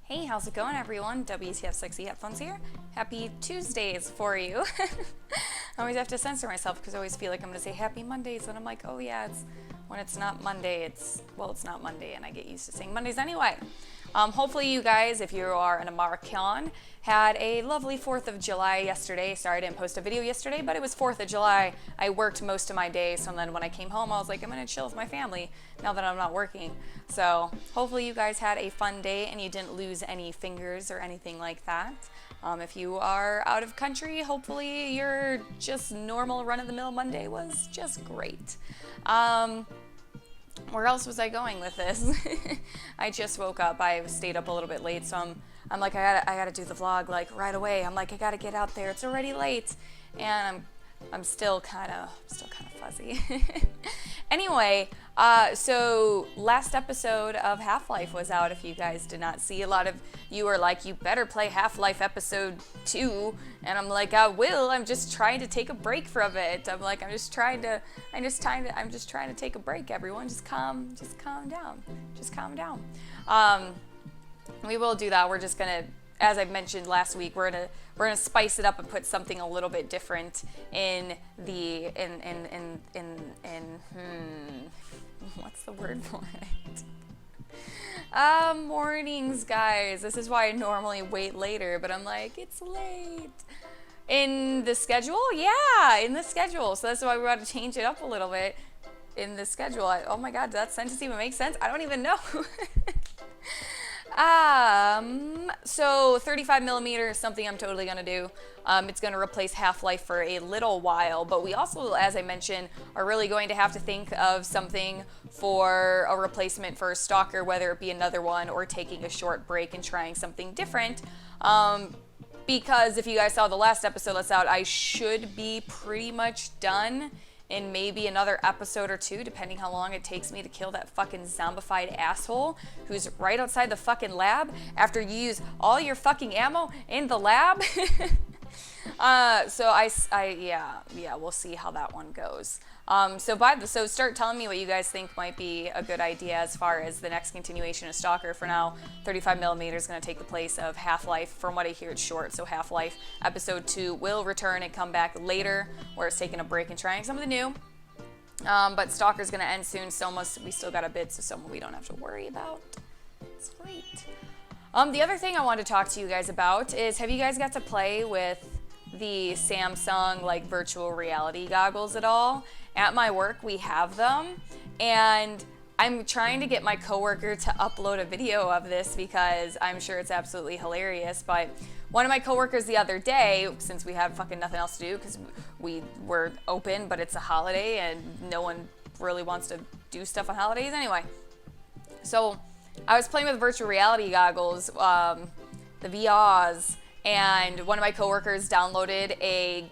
Hey, how's it going, everyone? WTFSexyHeadphones here. Happy Tuesdays for you. I always have to censor myself because I always feel like I'm going to say Happy Mondays, and I'm like, oh yeah, when it's not Monday, it's not Monday, and I get used to saying Mondays anyway. Hopefully you guys, if you are an American, had a lovely 4th of July yesterday. Sorry I didn't post a video yesterday, but it was 4th of July. I worked most of my day, so then when I came home, I was like, I'm going to chill with my family now that I'm not working. So hopefully you guys had a fun day and you didn't lose any fingers or anything like that. If you are out of country, hopefully your just normal run-of-the-mill Monday was just great. Where else was I going with this? I just woke up. I stayed up a little bit late, so I'm like, I gotta do the vlog like right away. I'm like, I gotta get out there. It's already late, and I'm still kind of fuzzy. Anyway, so last episode of Half-Life was out. If you guys did not see, a lot of you are like, you better play Half-Life episode 2, and I'm like, I will. I'm just trying to take a break from it. I'm like, I'm just trying to take a break. Everyone, just calm down. Just calm down. We will do that. We're just gonna, as I mentioned last week, we're gonna spice it up and put something a little bit different in the what's the word for it? Mornings, guys. This is why I normally wait later, but I'm like, it's late. In the schedule? Yeah, in the schedule. So that's why we got to change it up a little bit in the schedule. Oh my God, does that sentence even make sense? I don't even know. So 35 millimeter is something I'm totally gonna do. It's gonna replace Half-Life for a little while, but we also, as I mentioned, are really going to have to think of something for a replacement for Stalker, whether it be another one or taking a short break and trying something different. Because if you guys saw the last episode that's out, I should be pretty much done in maybe another episode or two, depending how long it takes me to kill that fucking zombified asshole who's right outside the fucking lab after you use all your fucking ammo in the lab. Yeah, we'll see how that one goes. So start telling me what you guys think might be a good idea as far as the next continuation of Stalker. For now, 35 millimeter is going to take the place of Half-Life. From what I hear, it's short, so Half-Life episode 2 will return and come back later, where it's taking a break and trying something new. But Stalker's going to end soon, so we still got a bit, so someone we don't have to worry about. It's great. The other thing I wanted to talk to you guys about is, have you guys got to play with the Samsung like virtual reality goggles at all? At my work, we have them, and I'm trying to get my coworker to upload a video of this because I'm sure it's absolutely hilarious. But one of my coworkers the other day, since we have fucking nothing else to do because we were open, but it's a holiday and no one really wants to do stuff on holidays anyway. So I was playing with virtual reality goggles, the VRs, and one of my coworkers downloaded a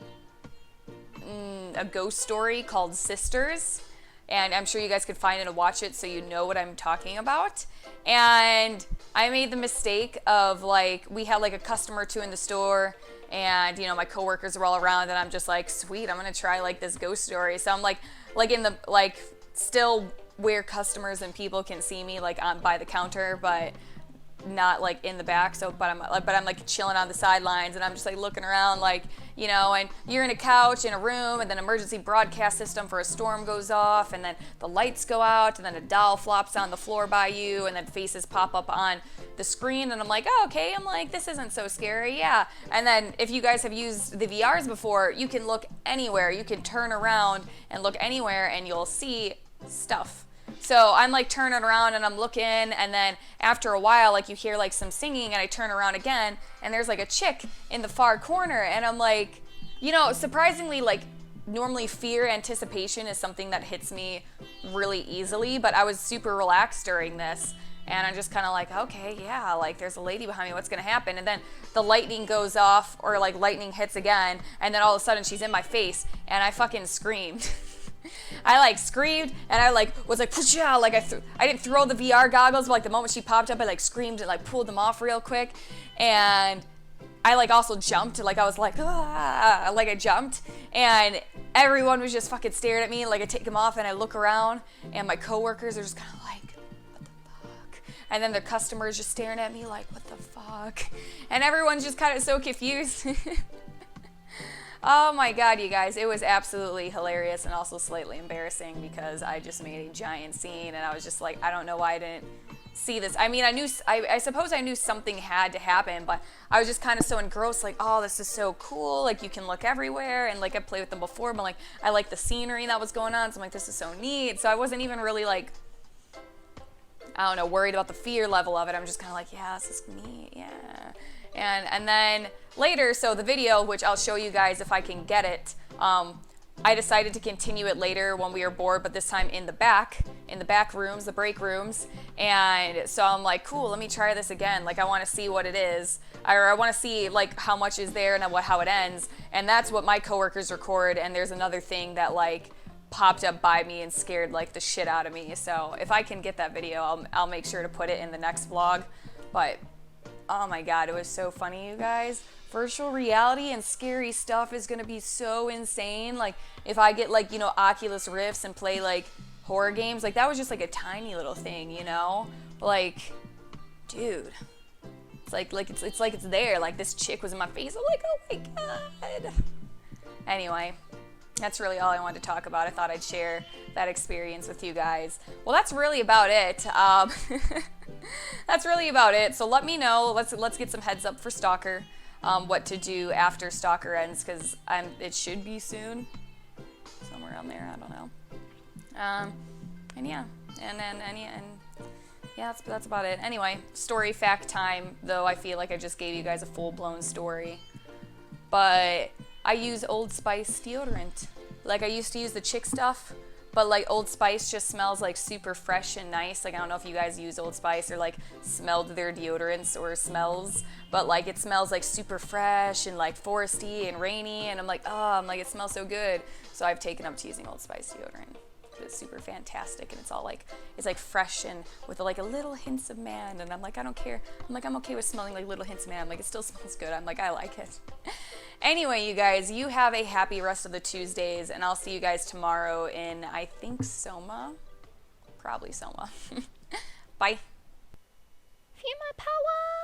ghost story called Sisters, and I'm sure you guys could find it and watch it so you know what I'm talking about. And I made the mistake of, like, we had like a customer or two in the store, and you know, my coworkers were all around, and I'm just like, sweet, I'm gonna try like this ghost story. So I'm like in the, like, still where customers and people can see me, like on by the counter, but not like in the back. So but I'm like chilling on the sidelines, and I'm just like looking around, like, you know, and you're in a couch in a room, and then emergency broadcast system for a storm goes off, and then the lights go out, and then a doll flops on the floor by you, and then faces pop up on the screen, and I'm like, oh, okay, I'm like, this isn't so scary, yeah. And then if you guys have used the VRs before, you can look anywhere, you can turn around and look anywhere, and you'll see stuff. So I'm like turning around and I'm looking, and then after a while, like, you hear like some singing, and I turn around again, and there's like a chick in the far corner, and I'm like, you know, surprisingly, like, normally fear anticipation is something that hits me really easily, but I was super relaxed during this, and I'm just kind of like, okay, yeah, like, there's a lady behind me, what's gonna happen? And then the lightning goes off, or like lightning hits again, and then all of a sudden she's in my face, and I fucking screamed. I like screamed, and I like was like, Poocha! Like I didn't throw the VR goggles, but like the moment she popped up, I like screamed and like pulled them off real quick, and I like also jumped, like I was like, ah, like I jumped, and everyone was just fucking staring at me. Like I take them off and I look around, and my coworkers are just kind of like, what the fuck? and then the customer's just staring at me like, what the fuck? And everyone's just kind of so confused. Oh my god, you guys, it was absolutely hilarious and also slightly embarrassing because I just made a giant scene and I was just like, I don't know why I didn't see this. I mean, I suppose I knew something had to happen, but I was just kind of so engrossed, like, oh, this is so cool, like, you can look everywhere, and like, I played with them before, but like, I like the scenery that was going on, so I'm like, this is so neat. So I wasn't even really like, I don't know, worried about the fear level of it. I'm just kind of like, yeah, this is neat, yeah. And then later, so the video, which I'll show you guys if I can get it, I decided to continue it later when we were bored, but this time in the back rooms, the break rooms. And so I'm like, cool, let me try this again. Like, I want to see what it is, or I want to see like how much is there and how it ends. And that's what my coworkers record. And there's another thing that like popped up by me and scared like the shit out of me. So if I can get that video, I'll make sure to put it in the next vlog. But oh my god, it was so funny, you guys. Virtual reality and scary stuff is gonna be so insane. Like, if I get like, you know, Oculus Rifts and play like horror games, like that was just like a tiny little thing, you know? Like, dude, it's like it's there. Like, this chick was in my face. I'm like, oh my god. Anyway, that's really all I wanted to talk about. I thought I'd share that experience with you guys. Well, that's really about it. That's really about it. So let me know. Let's get some heads up for Stalker. What to do after Stalker ends, because it should be soon, somewhere on there. I don't know. And yeah, and yeah, that's about it. Anyway, story fact time. Though I feel like I just gave you guys a full-blown story, but I use Old Spice deodorant. Like, I used to use the chick stuff, but like Old Spice just smells like super fresh and nice. Like, I don't know if you guys use Old Spice or like smelled their deodorants or smells, but like it smells like super fresh and like foresty and rainy, and I'm like, it smells so good. So I've taken up to using Old Spice deodorant. It's super fantastic, and it's all like, it's like fresh and with like a little hints of man, and I'm like, I don't care. I'm like, I'm okay with smelling like little hints of man. I'm like, it still smells good. I'm like, I like it. Anyway, you guys, you have a happy rest of the Tuesdays, and I'll see you guys tomorrow in, I think, Soma. Probably Soma. Bye. Feel my power.